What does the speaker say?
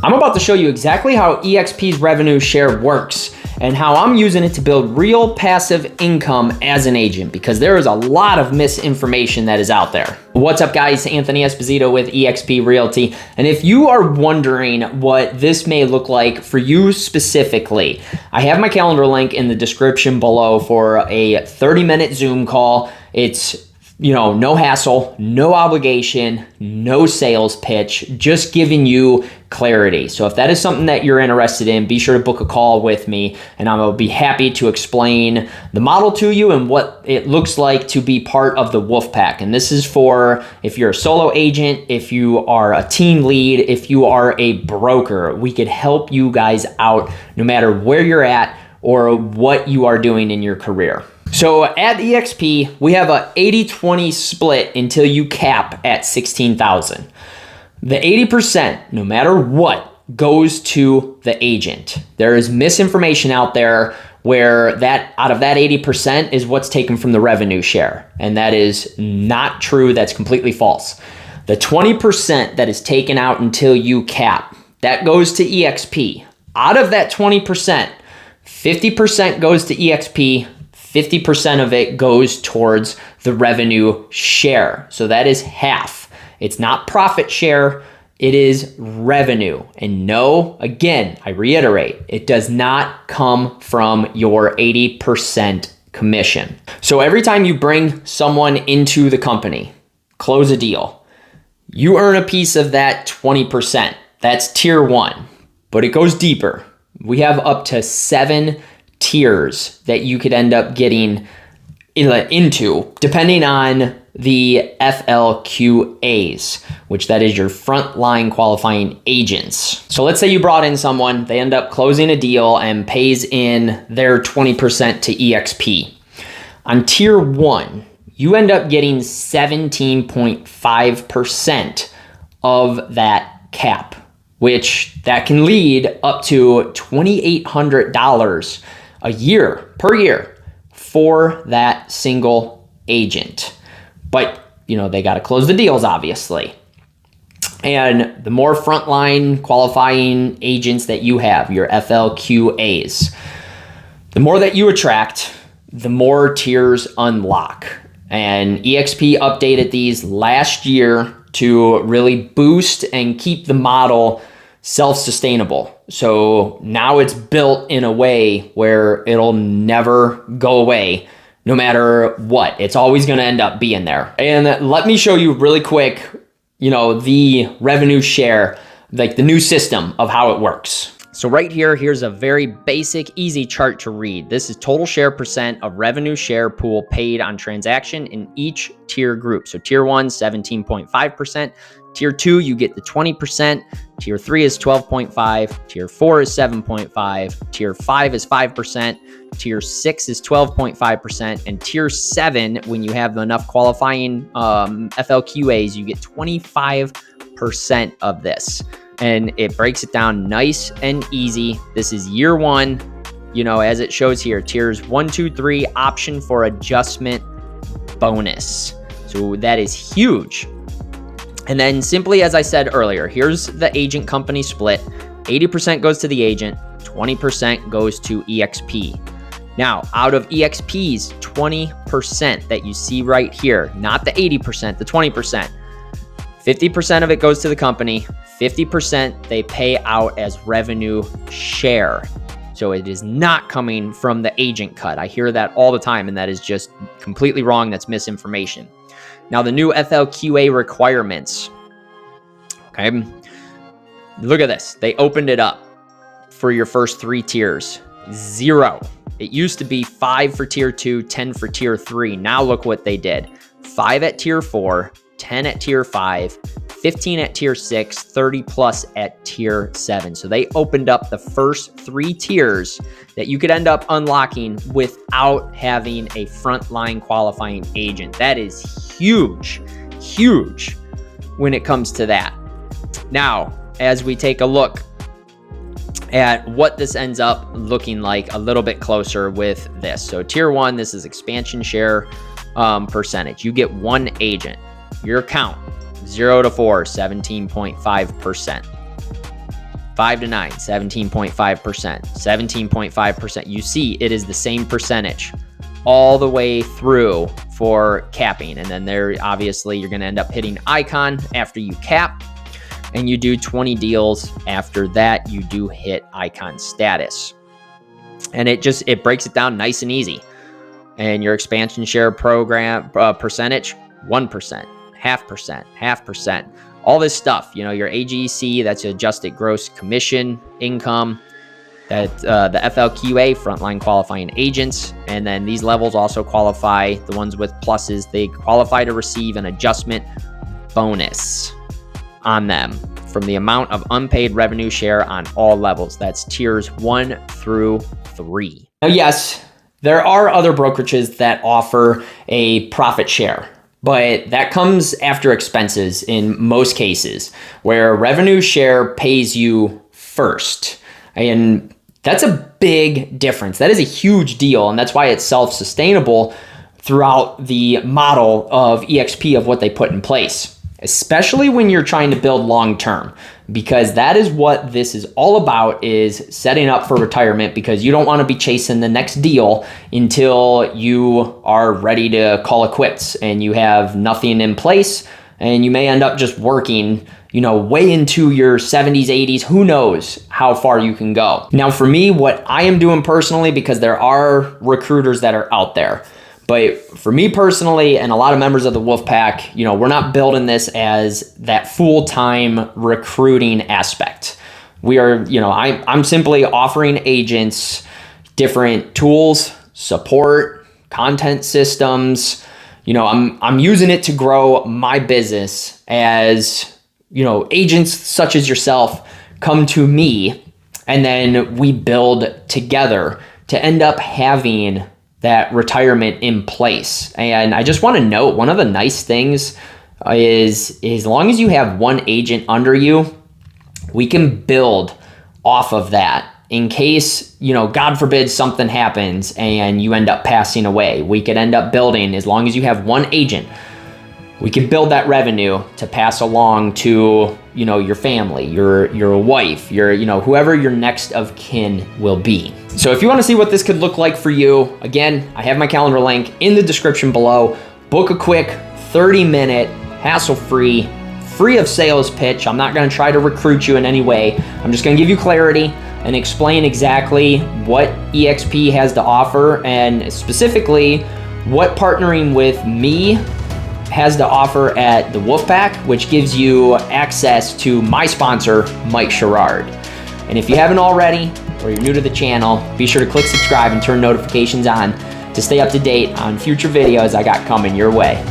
I'm about to show you exactly how eXp's revenue share works and how I'm using it to build real passive income as an agent, because there is a lot of misinformation that is out there. What's up guys, Anthony Esposito with eXp Realty. And if you are wondering what this may look like for you specifically, I have my calendar link in the description below for a 30-minute Zoom call. It's no hassle, no obligation, no sales pitch, just giving you clarity. So if that is something that you're interested in, be sure to book a call with me and I will be happy to explain the model to you and what it looks like to be part of the Wolfpack. And this is for if you're a solo agent, if you are a team lead, if you are a broker, we could help you guys out no matter where you're at or what you are doing in your career. So at eXp, we have a 80-20 split until you cap at 16,000. The 80%, no matter what, goes to the agent. There is misinformation out there where that out of that 80% is what's taken from the revenue share. And that is not true. That's completely false. The 20% that is taken out until you cap, that goes to eXp. Out of that 20%, 50% goes to eXp. 50% of it goes towards the revenue share. So that is half. It's not profit share, it is revenue. And no, again, I reiterate, it does not come from your 80% commission. So every time you bring someone into the company, close a deal, you earn a piece of that 20%. That's tier one, but it goes deeper. We have up to 7 tiers that you could end up getting into depending on the FLQAs, which that is your frontline qualifying agents. So let's say you brought in someone, they end up closing a deal and pays in their 20% to eXp. On tier 1, you end up getting 17.5% of that cap, which that can lead up to $2,800 a year per year for that single agent. But, they got to close the deals, obviously. And the more frontline qualifying agents that you have, your FLQAs, the more that you attract, the more tiers unlock. And eXp updated these last year to really boost and keep the model self-sustainable. So now it's built in a way where it'll never go away no matter what. It's always going to end up being there. And let me show you really quick, the revenue share, like the new system of how it works. So right here, here's a very basic, easy chart to read. This is total share percent of revenue share pool paid on transaction in each tier group. So tier 1, 17.5%. Tier 2, you get the 20%. Tier 3 is 12.5. Tier 4 is 7.5. Tier 5 is 5%. Tier 6 is 12.5%. And Tier 7, when you have enough qualifying FLQAs, you get 25% of this. And it breaks it down nice and easy. This is year 1, as it shows here, tiers 1, 2, 3, option for adjustment bonus. So that is huge. And then simply, as I said earlier, here's the agent company split. 80% goes to the agent, 20% goes to eXp. Now, out of eXp's 20% that you see right here, not the 80%, the 20%, 50% of it goes to the company, 50% they pay out as revenue share. So it is not coming from the agent cut. I hear that all the time, and that is just completely wrong. That's misinformation. Now, the new FLQA requirements, okay? Look at this. They opened it up for your first 3 tiers. 0. It used to be 5 for tier 2, 10 for tier 3. Now look what they did. 5 at tier 4, 10 at tier 5, 15 at tier 6, 30 plus at tier 7. So they opened up the first 3 tiers that you could end up unlocking without having a frontline qualifying agent. That is huge, huge when it comes to that. Now, as we take a look at what this ends up looking like a little bit closer with this. So tier 1, this is expansion share percentage. You get 1 agent. Your count, 0 to 4, 17.5%. 5 to 9, 17.5%, 17.5%. You see, it is the same percentage all the way through for capping. And then there, obviously, you're going to end up hitting icon after you cap, and you do 20 deals. After that, you do hit icon status. And it breaks it down nice and easy. And your expansion share program percentage, 1%, 0.5%, all this stuff. You know, your AGC, that's adjusted gross commission income. That the FLQA, frontline qualifying agents, and then these levels also qualify. The ones with pluses, they qualify to receive an adjustment bonus on them from the amount of unpaid revenue share on all levels. That's tiers 1 through 3. Now, yes, there are other brokerages that offer a profit share, but that comes after expenses in most cases, where revenue share pays you first. And that's a big difference. That is a huge deal, and that's why it's self-sustainable throughout the model of eXp of what they put in place, especially when you're trying to build long-term, because that is what this is all about, is setting up for retirement, because you don't want to be chasing the next deal until you are ready to call it quits and you have nothing in place, and you may end up just working, you know, way into your 70s, 80s, who knows how far you can go. Now, for me, what I am doing personally, because there are recruiters that are out there, but for me personally, and a lot of members of the Wolfpack, you know, we're not building this as that full-time recruiting aspect. We are, you know, I'm simply offering agents different tools, support, content systems. You know, I'm using it to grow my business as, you know, agents such as yourself come to me, and then we build together to end up having that retirement in place. And I just want to note, one of the nice things is as long as you have one agent under you, we can build off of that. In case, you know, God forbid something happens and you end up passing away, we could end up building, as long as you have one agent, we can build that revenue to pass along to, you know, your family, your wife, you know, whoever your next of kin will be. So if you want to see what this could look like for you, again, I have my calendar link in the description below. Book a quick 30-minute, hassle-free, free of sales pitch. I'm not going to try to recruit you in any way. I'm just going to give you clarity and explain exactly what eXp has to offer, and specifically what partnering with me has to offer at the Wolfpack, which gives you access to my sponsor, Mike Sherrard. And if you haven't already, or you're new to the channel, be sure to click subscribe and turn notifications on to stay up to date on future videos I got coming your way.